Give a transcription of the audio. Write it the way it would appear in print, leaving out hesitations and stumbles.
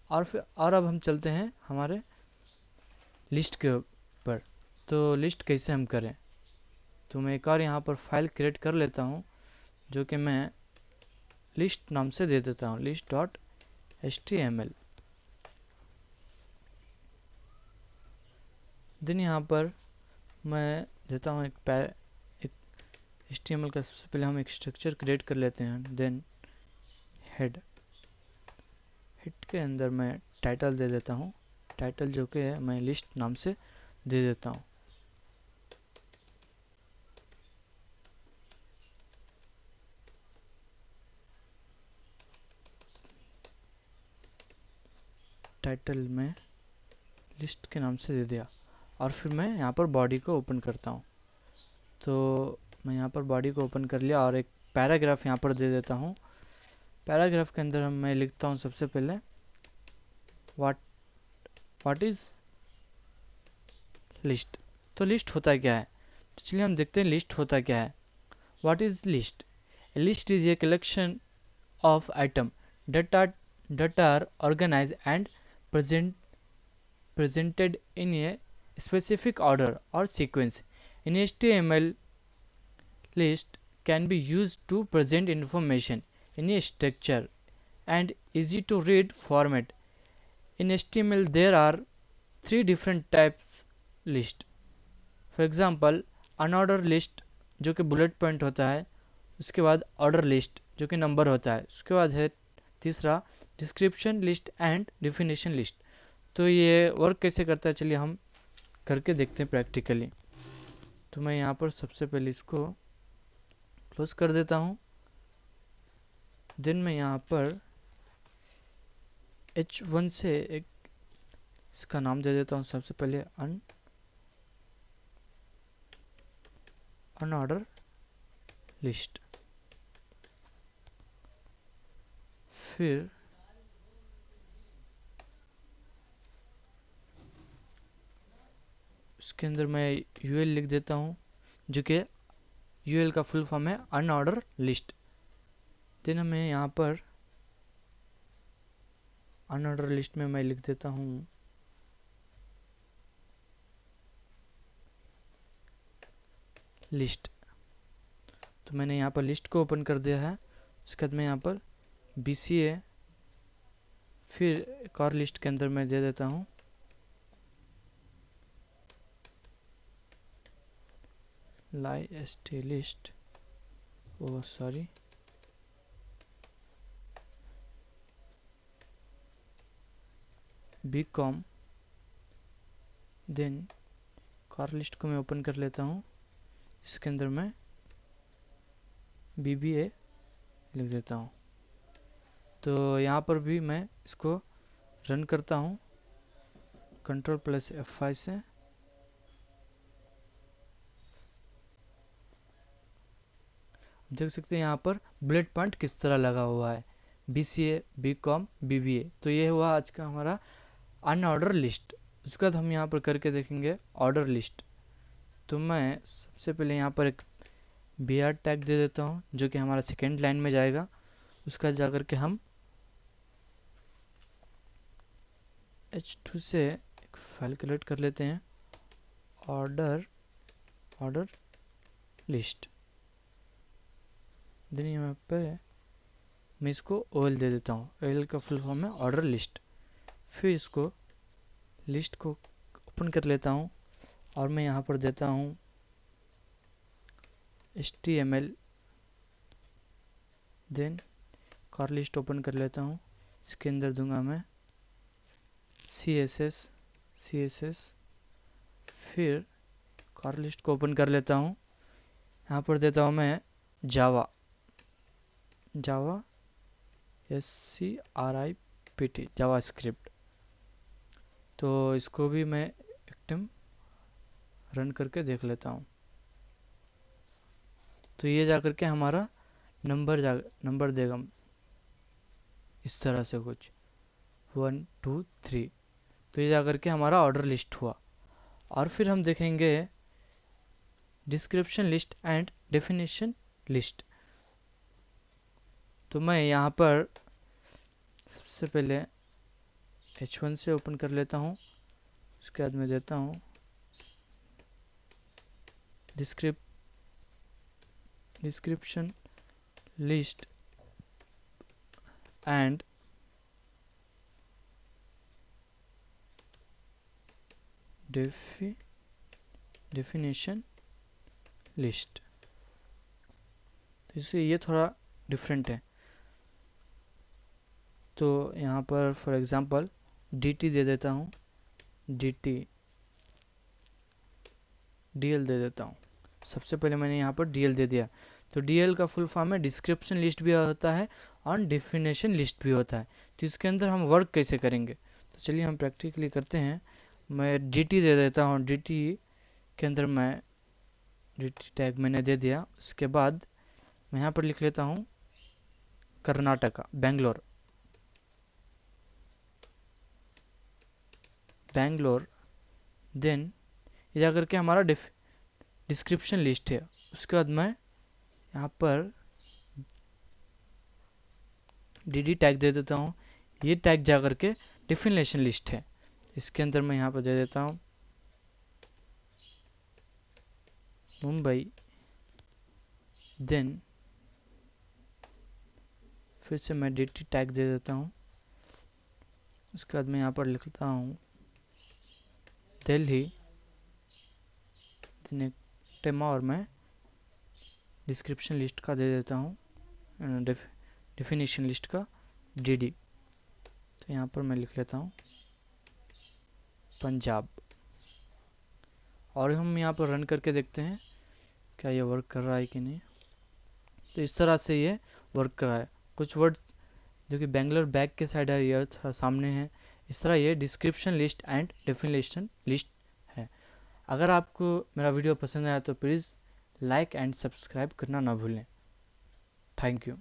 और अब हम चलते हैं हमारे लिस्ट के ऊपर। तो लिस्ट कैसे हम करें, तो मैं एक और यहाँ पर फाइल क्रिएट कर लेता हूँ, जो कि मैं लिस्ट नाम से दे देता हूँ, list.html। देन यहाँ पर मैं देता हूँ एक HTML का। सबसे पहले हम एक स्ट्रक्चर क्रिएट कर लेते हैं। देन हेड के अंदर मैं टाइटल दे देता हूँ, टाइटल जो कि है मैं लिस्ट नाम से दे देता हूँ। टाइटल में लिस्ट के नाम से दे दिया, और फिर मैं यहाँ पर बॉडी को ओपन करता हूँ। तो मैं यहाँ पर बॉडी को ओपन कर लिया और एक पैराग्राफ यहाँ पर दे देता हूँ। पैराग्राफ के अंदर मैं लिखता हूँ सबसे पहले व्हाट इज़ लिस्ट। तो लिस्ट होता क्या है, तो चलिए हम देखते हैं लिस्ट होता क्या है। What is list? List is a collection of item that are organized and presented in a specific order or sequence. In HTML, list can be used to present information in a structure and easy to read format. In HTML, there are three different types list. For example, unordered list जो कि bullet point होता है, उसके बाद order list जो कि number होता है, उसके बाद है तीसरा description list and definition list. तो ये वर्क कैसे करता है, चलिए हम करके देखते हैं प्रैक्टिकली। तो मैं यहाँ पर सबसे पहले इसको क्लोज कर देता हूँ। देन मैं यहाँ पर H1 से एक इसका नाम दे देता हूँ सबसे पहले अनऑर्डर लिस्ट। फिर उसके अंदर मैं UL लिख देता हूँ, जो कि UL का फुल फॉर्म है अनऑर्डर लिस्ट। देन हमें यहाँ पर अनऑर्डर लिस्ट में मैं लिख देता हूँ लिस्ट। तो मैंने यहाँ पर लिस्ट को ओपन कर दिया है। उसके बाद मैं यहाँ पर BCA, फिर एक और लिस्ट के अंदर मैं दे देता हूँ list list, oh sorry bcom। Then car list को मैं ओपन कर लेता हूँ, इसके अंदर मैं BBA लिख देता हूँ। तो यहाँ पर भी मैं इसको रन करता हूँ Ctrl+F5 से। देख सकते हैं यहाँ पर बुलेट पॉइंट किस तरह लगा हुआ है, BCA, bcom, BBA। तो ये हुआ आज का हमारा अनऑर्डर लिस्ट। उसके बाद हम यहाँ पर करके देखेंगे ऑर्डर लिस्ट। तो मैं सबसे पहले यहाँ पर एक BR टैग दे देता हूँ, जो कि हमारा सेकेंड लाइन में जाएगा। उसका जा कर के हम H2 से एक फाइल क्रिएट कर लेते हैं, ऑर्डर लिस्ट। देन यहाँ पे मैं इसको OL दे देता हूँ, OL का फुल फॉर्म है ऑर्डर लिस्ट। फिर इसको लिस्ट को ओपन कर लेता हूँ और मैं यहाँ पर देता हूँ HTML। Then car list open कर लेता हूँ, इसके अंदर दूंगा मैं CSS। फिर कार लिस्ट को ओपन कर लेता हूँ, यहाँ पर देता हूँ मैं जावा SCRIPT जावा स्क्रिप्ट। तो इसको भी मैं एक टाइम रन करके देख लेता हूँ। तो ये जा करके हमारा नंबर देगा इस तरह से कुछ 1 2 3। तो ये जा करके हमारा ऑर्डर लिस्ट हुआ। और फिर हम देखेंगे description list and definition list. तो मैं यहाँ पर सबसे पहले H1 से ओपन कर लेता हूँ, उसके बाद मैं देता हूँ description list and definition list. तो इससे ये थोड़ा डिफरेंट है। तो यहाँ पर फॉर एग्जांपल dt दे देता हूँ, dt dl दे देता हूँ। सबसे पहले मैंने यहाँ पर dl दे दिया। तो dl का फुल फॉर्म है डिस्क्रिप्शन लिस्ट भी होता है और डेफिनेशन लिस्ट भी होता है। तो इसके अंदर हम वर्क कैसे करेंगे, तो चलिए हम प्रैक्टिकली करते हैं। मैं dt दे देता हूँ, dt के अंदर मैं dt टैग मैंने दे दिया। उसके बाद मैं यहाँ पर लिख लेता हूँ कर्नाटका, बेंगलोर, देन ये जा करके हमारा डिस्क्रिप्शन लिस्ट है। उसके बाद मैं यहाँ पर dd टैग दे देता हूँ। ये टैग जा करके डेफिनेशन लिस्ट है। इसके अंदर मैं यहाँ पर दे देता हूँ मुंबई, देन फिर से मैं dt टैग दे देता हूँ। उसके बाद मैं यहाँ पर लिखता हूँ दिल्ली, देन टेमा और मैं डिस्क्रिप्शन लिस्ट का दे देता हूँ डेफिनेशन लिस्ट का dd। तो यहाँ पर मैं लिख लेता हूँ पंजाब। और हम यहाँ पर रन करके देखते हैं क्या ये वर्क कर रहा है कि नहीं। तो इस तरह से ये वर्क कर रहा है। कुछ वर्ड जो कि बेंगलोर बैक के साइड है, ये थोड़ा सामने है। इस तरह ये description list and definition list है। अगर आपको मेरा वीडियो पसंद आया तो प्लीज़ लाइक एंड सब्सक्राइब करना ना भूलें। Thank you.